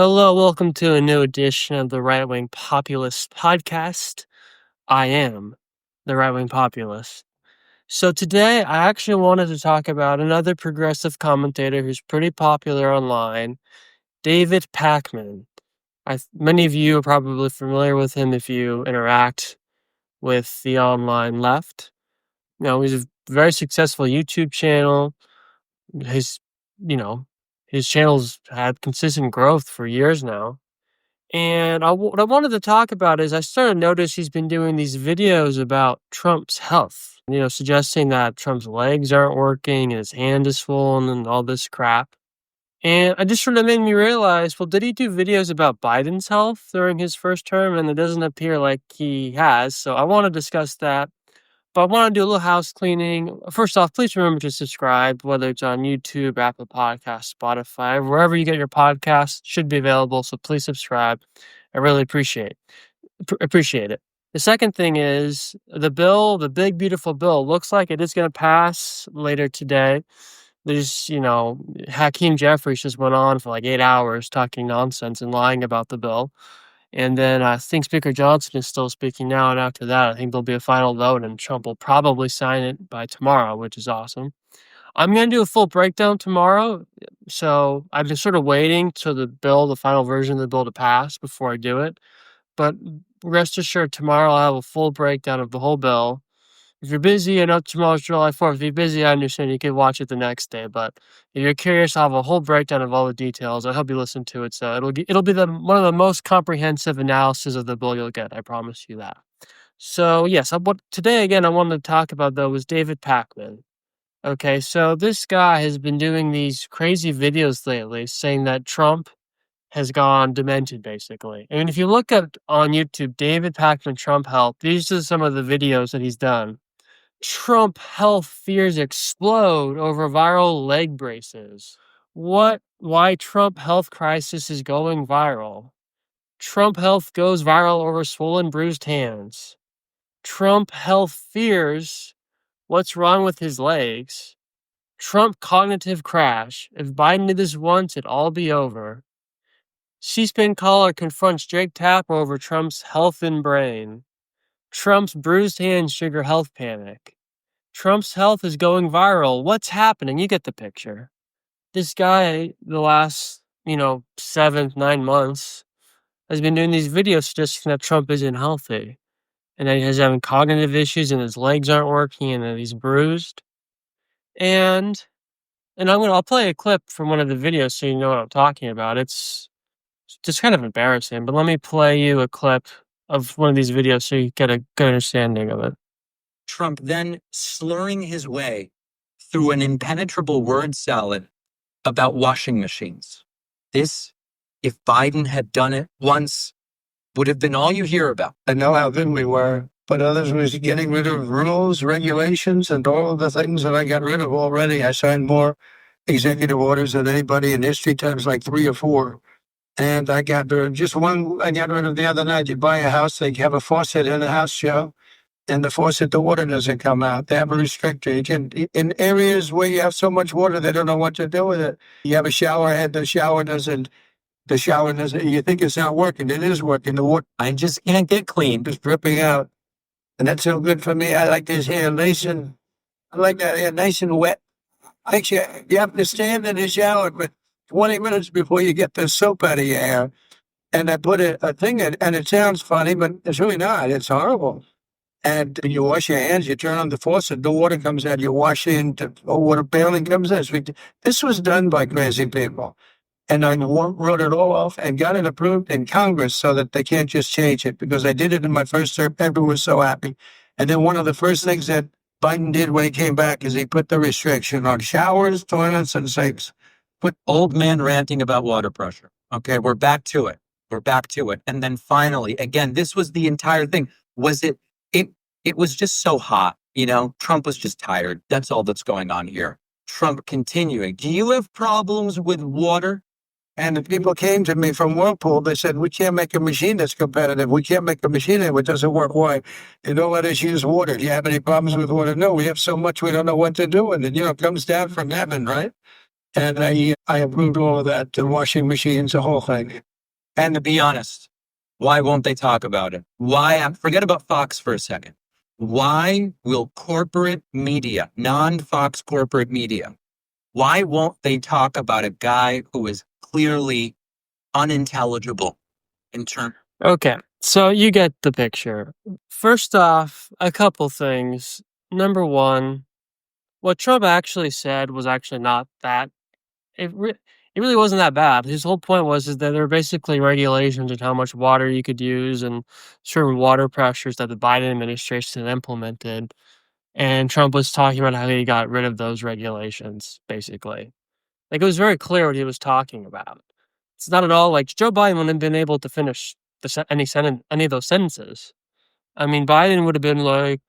Hello, welcome to a new edition of the Right Wing Populist Podcast. I am the Right Wing Populist. So today I actually wanted to talk about another progressive commentator who's pretty popular online, David Parkman. Many of you are probably familiar with him if you interact with the online left. He's a very successful YouTube channel. His, you know, his channel's had consistent growth for years now. And what I wanted to talk about is I started to notice he's been doing these videos about Trump's health, suggesting that Trump's legs aren't working and his hand is swollen and all this crap. And it just sort of made me realize, well, did he do videos about Biden's health during his first term? And it doesn't appear like he has. So I want to discuss that. But I want to do a little house cleaning. First off, please remember to subscribe, whether it's on YouTube, Apple Podcasts, Spotify, wherever you get your podcasts, should be available. So please subscribe. I really appreciate it. The second thing is the bill, the big, beautiful bill, looks like it is going to pass later today. There's, Hakeem Jeffries just went on for like 8 hours talking nonsense and lying about the bill. And then I think Speaker Johnson is still speaking now. And after that, I think there'll be a final vote and Trump will probably sign it by tomorrow, which is awesome. I'm going to do a full breakdown tomorrow. So I've been sort of waiting till the final version of the bill to pass before I do it. But rest assured, tomorrow I'll have a full breakdown of the whole bill. If you're busy, I know tomorrow's July 4th. If you're busy, I understand you can watch it the next day. But if you're curious, I'll have a whole breakdown of all the details. I hope you listen to it. So it'll be one of the most comprehensive analysis of the bill you'll get. I promise you that. So yes, today again I wanted to talk about though was David Parkman. Okay, so this guy has been doing these crazy videos lately, saying that Trump has gone demented, basically. I mean, if you look up on YouTube, David Parkman Trump Health, these are some of the videos that he's done. Trump health fears explode over viral leg braces. Why Trump health crisis is going viral. Trump health goes viral over swollen, bruised hands. Trump health fears what's wrong with his legs. Trump cognitive crash. If Biden did this once, it'd all be over. C-SPAN caller confronts Jake Tapper over Trump's health and brain. Trump's bruised hands trigger health panic. Trump's health is going viral. What's happening? You get the picture. This guy, the last, 9 months, has been doing these videos suggesting that Trump isn't healthy. And that he's having cognitive issues and his legs aren't working and that he's bruised. And I'll play a clip from one of the videos so you know what I'm talking about. It's just kind of embarrassing, but let me play you a clip of one of these videos so you get a good understanding of it. Trump then slurring his way through an impenetrable word salad about washing machines. This, if Biden had done it once, would have been all you hear about. I know how good we were, but others was getting rid of rules, regulations, and all of the things that I got rid of already. I signed more executive orders than anybody in history, times like 3 or 4. And I got rid of just one. I got rid of the other night. You buy a house, they have a faucet in the house, show, and the faucet, the water doesn't come out. They have a restrictor. You can, in areas where you have so much water, they don't know what to do with it. You have a shower head, the shower doesn't, you think it's not working. It is working. The water, I just can't get clean. Just dripping out. And that's so good for me. I like this hair nice and, I like that hair nice and wet. Actually, you have to stand in the shower for 20 minutes before you get the soap out of your hair. And I put a thing in, and it sounds funny, but it's really not. It's horrible. And you wash your hands, you turn on the faucet, the water comes out, you wash in, the water barely comes out. This was done by crazy people. And I wrote it all off and got it approved in Congress so that they can't just change it, because I did it in my first term. Everyone was so happy. And then one of the first things that Biden did when he came back is he put the restriction on showers, toilets, and sinks. Put old man ranting about water pressure. Okay, we're back to it. And then finally, again, this was the entire thing. It was just so hot. Trump was just tired. That's all that's going on here. Trump continuing. Do you have problems with water? And the people came to me from Whirlpool. They said, we can't make a machine that's competitive. We can't make a machine that doesn't work. Why? They don't let us use water. Do you have any problems with water? No, we have so much we don't know what to do with it. It comes down from heaven, right? And I approved all of that, the washing machines, the whole thing. And to be honest, why won't they talk about it? Forget about Fox for a second. Why will corporate media, non-Fox corporate media, why won't they talk about a guy who is clearly unintelligible in terms? Okay, so you get the picture. First off, a couple things. Number one, what Trump actually said was actually not that. It, re- it really wasn't that bad. His whole point was is that there were basically regulations on how much water you could use and certain water pressures that the Biden administration had implemented. And Trump was talking about how he got rid of those regulations, basically. Like, it was very clear what he was talking about. It's not at all like Joe Biden wouldn't have been able to finish any of those sentences. I mean, Biden would have been like,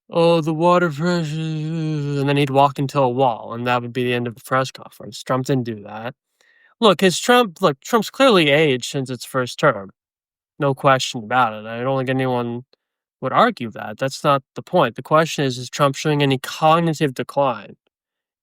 "Oh, the water pressure," and then he'd walk into a wall, and that would be the end of the press conference. Trump didn't do that. Trump's clearly aged since its first term. No question about it. I don't think anyone would argue that. That's not the point. The question is Trump showing any cognitive decline?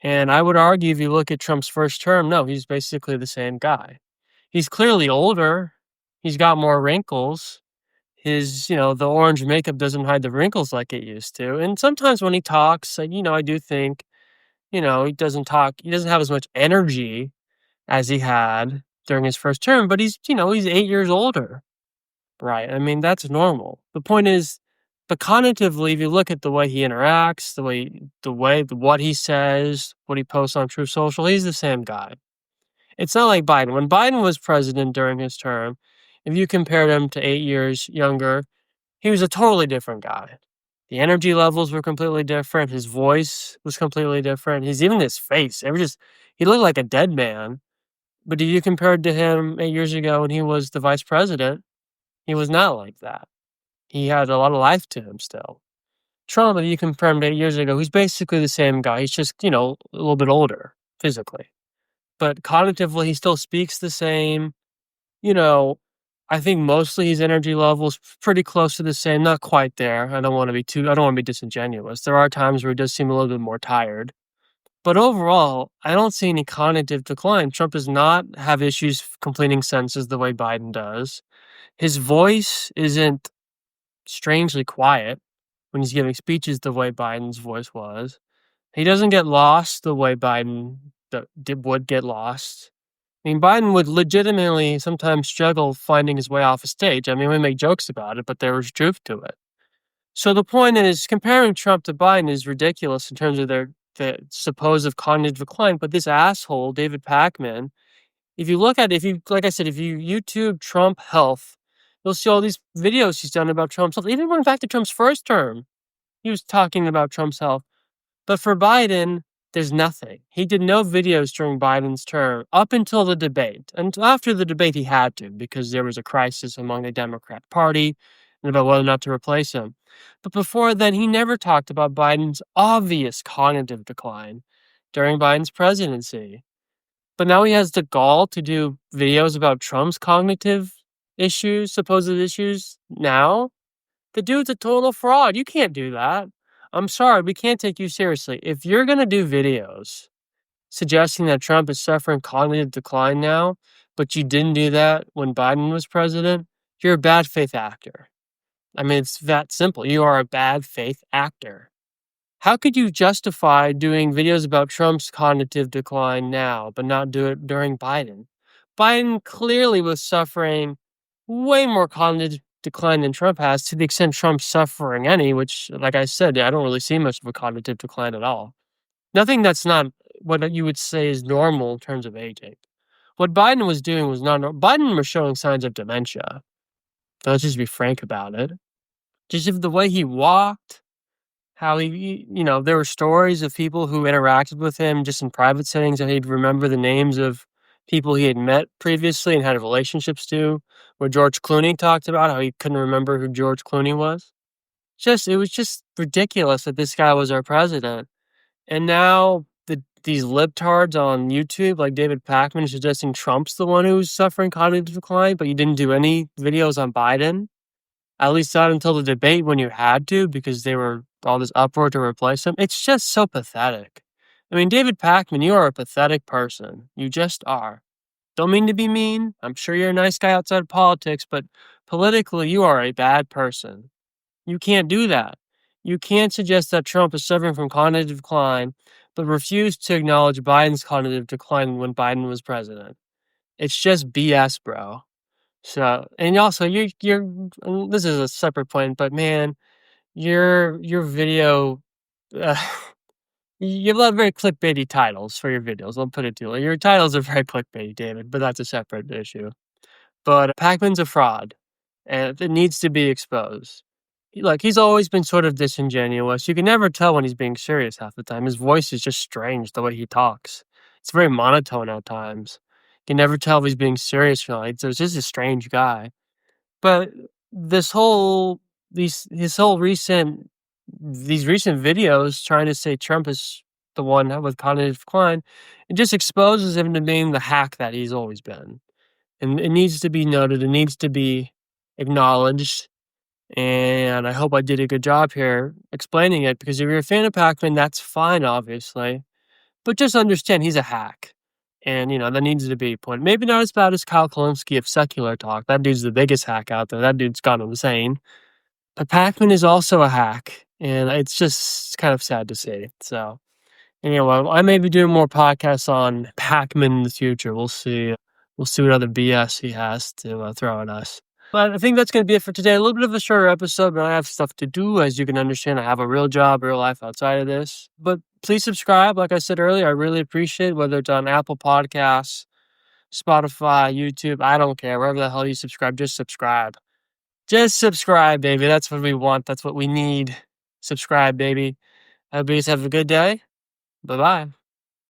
And I would argue if you look at Trump's first term, no, he's basically the same guy. He's clearly older. He's got more wrinkles. The orange makeup doesn't hide the wrinkles like it used to. And sometimes when he talks, I do think, he doesn't have as much energy as he had during his first term, but he's 8 years older, right? I mean, that's normal. The point is, but cognitively, if you look at the way he interacts, what he says, what he posts on True Social, he's the same guy. It's not like Biden. When Biden was president during his term, if you compared him to 8 years younger, he was a totally different guy. The energy levels were completely different. His voice was completely different. Even his face. He looked like a dead man. But if you compared to him 8 years ago when he was the vice president, he was not like that. He had a lot of life to him still. Trump, if you compare him to 8 years ago, he's basically the same guy. He's just, a little bit older physically. But cognitively, he still speaks the same. You know, I think mostly his energy level's pretty close to the same, not quite there. I don't wanna be disingenuous. There are times where he does seem a little bit more tired. But overall, I don't see any cognitive decline. Trump does not have issues completing sentences the way Biden does. His voice isn't strangely quiet when he's giving speeches the way Biden's voice was. He doesn't get lost the way would get lost. I mean, Biden would legitimately sometimes struggle finding his way off a stage. I mean, we make jokes about it, but there was truth to it. So the point is, comparing Trump to Biden is ridiculous in terms of the supposed cognitive decline. But this asshole, David Parkman, like I said, if you YouTube Trump health, you'll see all these videos he's done about Trump's health. Even going back to Trump's first term, he was talking about Trump's health. But for Biden, there's nothing. He did no videos during Biden's term up until the debate. And after the debate, he had to because there was a crisis among the Democrat Party and about whether or not to replace him. But before then, he never talked about Biden's obvious cognitive decline during Biden's presidency. But now he has the gall to do videos about Trump's cognitive supposed issues now. The dude's a total fraud. You can't do that. I'm sorry, we can't take you seriously. If you're going to do videos suggesting that Trump is suffering cognitive decline now, but you didn't do that when Biden was president, you're a bad faith actor. I mean, it's that simple. You are a bad faith actor. How could you justify doing videos about Trump's cognitive decline now, but not do it during Biden? Biden clearly was suffering way more cognitive decline than Trump has, to the extent Trump's suffering any, which, like I said, I don't really see much of a cognitive decline at all. Nothing that's not what you would say is normal in terms of aging. What Biden was doing was not normal. Biden was showing signs of dementia. Let's just be frank about it. Just if the way he walked, how there were stories of people who interacted with him just in private settings, and he'd remember the names of people he had met previously and had relationships to, where George Clooney talked about how he couldn't remember who George Clooney was. It was just ridiculous that this guy was our president. And now these libtards on YouTube, like David Parkman, suggesting Trump's the one who's suffering cognitive decline, but you didn't do any videos on Biden. At least not until the debate when you had to, because they were all this uproar to replace him. It's just so pathetic. I mean, David Parkman, you are a pathetic person. You just are. Don't mean to be mean. I'm sure you're a nice guy outside of politics, but politically, you are a bad person. You can't do that. You can't suggest that Trump is suffering from cognitive decline, but refuse to acknowledge Biden's cognitive decline when Biden was president. It's just BS, bro. So, and also, you're. This is a separate point, but man, your video, uh, you have a lot of very clickbaity titles for your videos. I'll put it to you. Your titles are very clickbaity, David, but that's a separate issue. But Pakman's a fraud, and it needs to be exposed. Look, he's always been sort of disingenuous. You can never tell when he's being serious half the time. His voice is just strange, the way he talks. It's very monotone at times. You can never tell if he's being serious or not. So it's just a strange guy. But this whole these recent videos trying to say Trump is the one with cognitive decline, it just exposes him to being the hack that he's always been. And it needs to be noted, it needs to be acknowledged. And I hope I did a good job here explaining it, because if you're a fan of Pakman, that's fine, obviously. But just understand he's a hack. And, that needs to be pointed. Maybe not as bad as Kyle Kalinske of Secular Talk. That dude's the biggest hack out there. That dude's gone insane. But Pakman is also a hack. And it's just kind of sad to see. So, anyway, I may be doing more podcasts on Pakman in the future. We'll see. We'll see what other BS he has to throw at us. But I think that's going to be it for today. A little bit of a shorter episode, but I have stuff to do. As you can understand, I have a real job, real life outside of this. But please subscribe. Like I said earlier, I really appreciate it, whether it's on Apple Podcasts, Spotify, YouTube. I don't care. Wherever the hell you subscribe, just subscribe. Just subscribe, baby. That's what we want. That's what we need. Subscribe, baby. I hope you guys have a good day. Bye-bye.